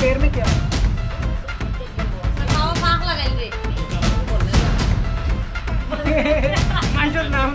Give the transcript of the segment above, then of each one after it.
पैर में क्या है? नाम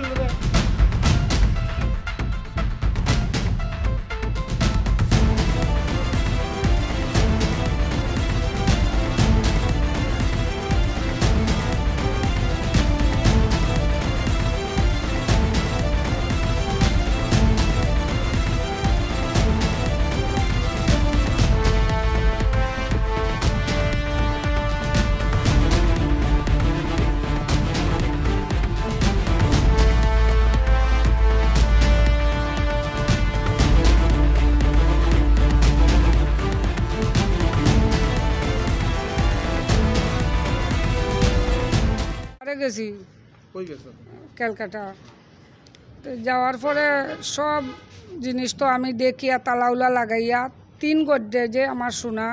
গেছি ক্যালকাটা যাওয়ার পরে সব জিনিস তো আমি দেখিয়া তালাউলা লাগাইয়া 3 গড্রেজে আমার সোনা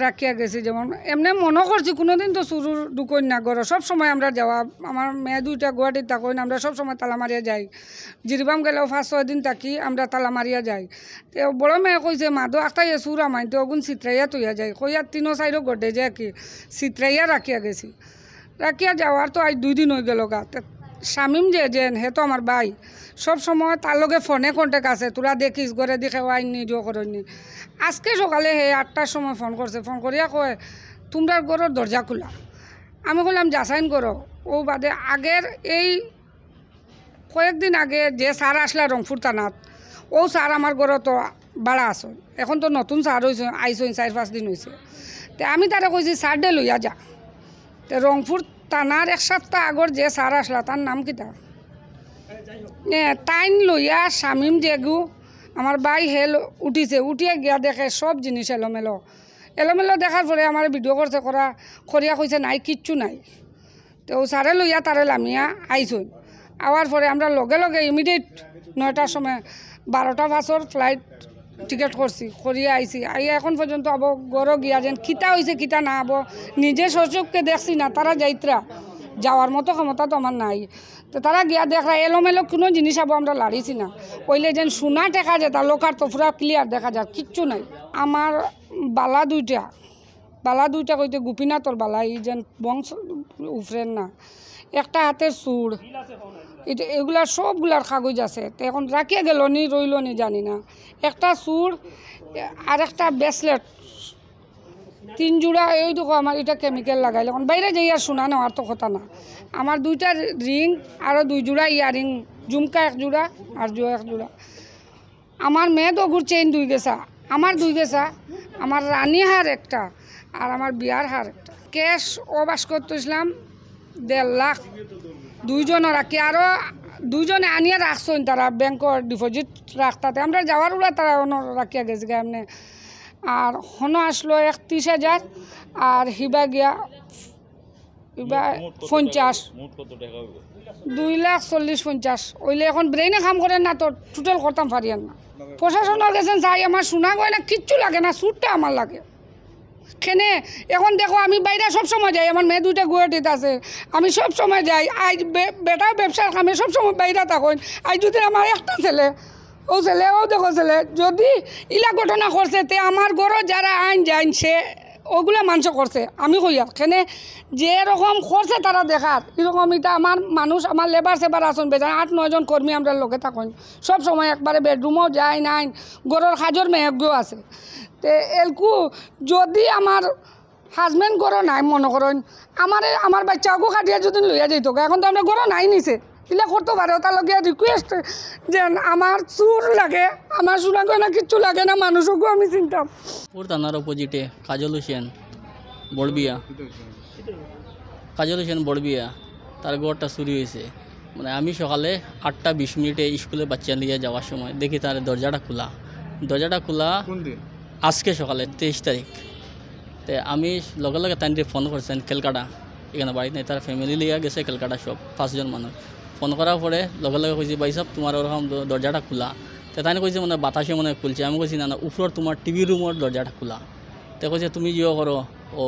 রাখিয়া গেছি। যেমন এমনি মনে করছি কোনোদিন তো চুরুর ঢুকই না ঘর, সব সময় আমরা যাওয়া, আমার মেয়ে 2টা গুয়াহাটির থাকই না, আমরা সব সময় তালা মারিয়া যাই। জিরিবাম গেলেও 5-6 দিন থাকি আমরা তালা মারিয়া যাই। তো বড় মেয়ে কইছে মাদো আখতাই চুর আমাই তো ওগুন চিত্রাইয়া তৈয়া যায়, কইয়া 3-4 গড্রেজে কি চিত্রাইয়া রাখিয়া গেছি। রাখিয়া যাওয়ার তো আজ 2 দিন হয়ে গেল গা। শামিম যেন হে তো আমার ভাই, সব সময় তার লগে ফোনে কন্ট্যাক্ট আছে, তোরা দেখিস ঘরে দেখে আইনি জো করেননি। আজকে সকালে হে 8টার সময় ফোন করছে, ফোন করিয়া কয় তোমরা ঘরের দরজা খোলা। আমি বললাম যাচাইন করো। ও বাদে আগের এই কয়েকদিন আগে যে স্যার আসলা রংপুর থানাত, ও স্যার আমার ঘরে তো বাড়া আসন, এখন তো নতুন স্যার হয়েছে, আইসন 4-5 দিন হয়েছে। তো আমি তারা কইছি স্যার ডে লইয়া যা। তো রংপুর থানার 1 সপ্তাহ আগর যে স্যার আসলা তার নাম কিতা তাইন লইয়া শামিম জেগু আমার ভাই হেল উঠিছে, উঠিয়ে গিয়া দেখে সব জিনিস এলোমেলো এলোমেলো। দেখার পরে আমার ভিডিও করছে করিয়া কইছে নাই কিচ্ছু নাই। তো স্যারে লইয়া তারে লামিয়া আইসুন। আওয়ার পরে আমরা লগে লগে ইমিডিয়েট 9টার সময় 12টা বাসর ফ্লাইট টিকেট করছি, করিয়া আইসি। আইয়া এখন পর্যন্ত আবো গড় গিয়া যেন কিতা হয়েছে কিতা না আবো নিজে সচককে দেখছি না। তারা যাইত্রা যাওয়ার মতো ক্ষমতা তো আমার নাই। তো তারা গিয়া দেখরা এলোমেলো কোনো জিনিস আবো আমরা লাড়িছি না। ওইলে যেন সোনা টেকা যেতা লোকার তো পুরা ক্লিয়ার দেখা যায়, কিচ্ছু নাই। আমার বালা 2টা কইতে গোপীনাথর বালা, এই যেন বংশ উফরেন না। একটা হাতের চুড়, এটা এগুলার সবগুলার কাগজ আছে। তো এখন রাখিয়া গেল নি রইল নি জানি না। একটা চুড় আর একটা ব্রেসলেট, 3 জোড়া। এই দেখো আমার এটা কেমিক্যাল লাগাইলে এখন বাইরে যাই আর শোনা নেওয়ার তো কথা না। আমার 2টা রিং আরও 2 জোড়া ইয়ারিং, ঝুমকা 1 জোড়া আর 1 জোড়া। আমার মেয়ে তো ওগুর চেইন 2 গেছা, আমার 2 গেছা, আমার রানী হার একটা আর আমার বিয়ার হার একটা। ক্যাশ ও বাস্কর তো ইসলাম 1.5 লাখ 2 জন রাখি, আরও 2 জনে আনিয়া রাখছেন তারা ব্যাংকর ডিপোজিট রাখতাতে। আমরা যাওয়ার ওরা তারা রাখিয়া গেছে এমনি। আর হনো আসলো 31,000 আর হিবা গিয়া হিবা 50, 2,40,50। ওইলে এখন ব্রেইনে কাম করেন না তো টোটাল করতাম পারিয়ান না। প্রশাসনের গেছেন চাই আমার শোনা গয় না, কিচ্ছু লাগে না, সুটটা আমার লাগে। খেনে এখন দেখো আমি বাইরে সব সময় যাই, আমার মেয়ে 2টা গুয়াহাটিতে আছে, আমি সব সময় যাই। আজ বেটা ব্যবসার কামে সব সময় বাইরে থাকুন। আজ যদি আমার একটা ছেলে ও দেখো ছেলে যদি ইলা ঘটনা করছে, তে আমার ঘরে যারা আইন যাইন সে ওগুলা মানুষ করছে। আমি কই আর খেনে যে রকম করছে তারা দেখার এরকম এটা আমার মানুষ, আমার লেবার সেবার আসুন বেজান 8-9 জন কর্মী আমরা লোকে থাকুন সব সময়, একবারে বেডরুমও যায় নাই, ঘরের কাজর মেয়েগুলো আছে। তে এলকু যদি আমার হাজব্যান্ড ঘরও নাই মনে করেন, আমার বাচ্চাকে কাটিয়ে যদি লইয়া যেত, এখন তো আমরা ঘরও নাই নিছে এগুলা করতে পারে। তার লগে রিকোয়েস্ট যে আমার চুর লাগে, আমার শোনা গয়না কিচ্ছু লাগে না, মানুষকেও আমি চিনতাম। ওর থানার অপোজিটে কাজল হোসেন বড়বিয়া, কাজল হোসেন বড়বিয়া, তার ঘরটা চুরি হয়েছে। মানে আমি সকালে 8:20 স্কুলে বাচ্চা নিয়ে যাওয়ার সময় দেখি তার দরজাটা খোলা আজকে সকালে 23 তারিখ। তো আমি লগে লগে তাই ফোন করছেন ক্যালকাটা, এখানে বাড়িতে নেই, তার ফ্যামিলি লিয়ে গেছে ক্যালকাটা, সব 5 জন মানুষ। ফোন করার পরে লগে লগে কইছি ভাই সাহেব তোমার ওরকম দরজাটা খোলা। তো তাই কইছে মানে বাতাসে মনে খুলছে। আমি কইছি না না উপর তোমার টিভি রুমের দরজাটা খোলা। তো কইছে তুমি জিও করো ও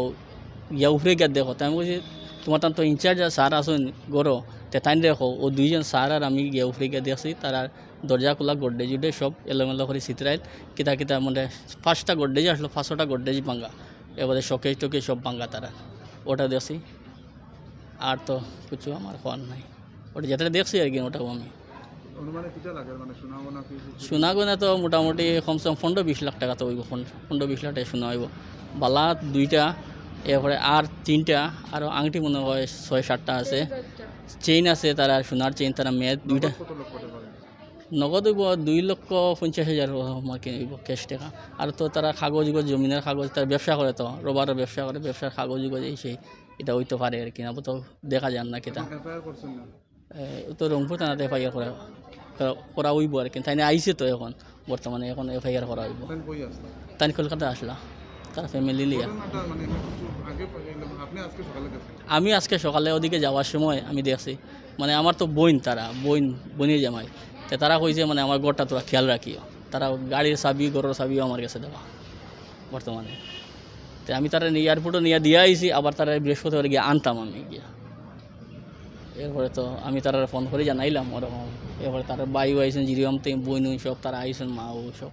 ইয়া উপরে গিয়ে দেখো। তো আমি কইছি তোমার তো ইনচার্জ স্যার আসুন গরো তে তাই দেখো ও দুইজন স্যার আর আমি গিয়ে উপরে গিয়ে দেখছি তারা দরজা খোলা গড্ডেজ উঠে সব এলোমেলো করে চিত্রাইল কিতা কিতা মানে 5টা গড্ডেজ আসলো 500টা গড্ডেজ ভাঙ্গা এবারে শোকেজ টোকেজ সব ভাঙ্গা তারা ওটা দেখছি আর তো কিছু আমার হওয়ার নাই ওটা যেটা দেখছি আর কি ওটাও আমি শোনা গুনে তো মোটামুটি কমসে কম 15-20 লাখ টাকা তো হইব 15-20 লাখ টাকা শোনা হইব বালা 2টা এরপরে আর 3টা আর আংটি মনে হয় 6-7টা আছে চেইন আছে তারা সোনার চেইন তারা মেয়ে 2টা নগদ হইব 2,50,000 আমার কিনব ক্যাশ টাকা আর তো তারা কাগজ জমিনের কাগজ তারা ব্যবসা করে তো রবারের ব্যবসা করে ব্যবসার কাগজ এই সেই এটা হইতে পারে আর কি না তো দেখা যান না কিতা তো রংপুর থানাতে এফআইআর করা হইব আর কি তাই আইসে তো এখন বর্তমানে এখন এফআইআর করা হইব তাই কলকাতা আসলা তার ফ্যামিলি লিয়া আমি আজকে সকালে ওদিকে যাওয়ার সময় আমি দেখছি মানে আমার তো বোনের জামাই তো তারা কইছে মানে আমার ঘরটা তোরা খেয়াল রাখিও তারা গাড়ির চাবি ঘরের চাবিও আমার কাছে দেওয়া বর্তমানে তো আমি তারা এয়ারপোর্টও নিয়ে দিয়ে আইছি আবার তারা বৃহস্পতিবার গিয়ে আনতাম আমি গিয়া এরপরে তো আমি তারা ফোন করে জানাইলাম ওরকম এরপরে তারা বাইও আইসেন জিরিয়ম তে বইন সব তারা আইসেন মাও সব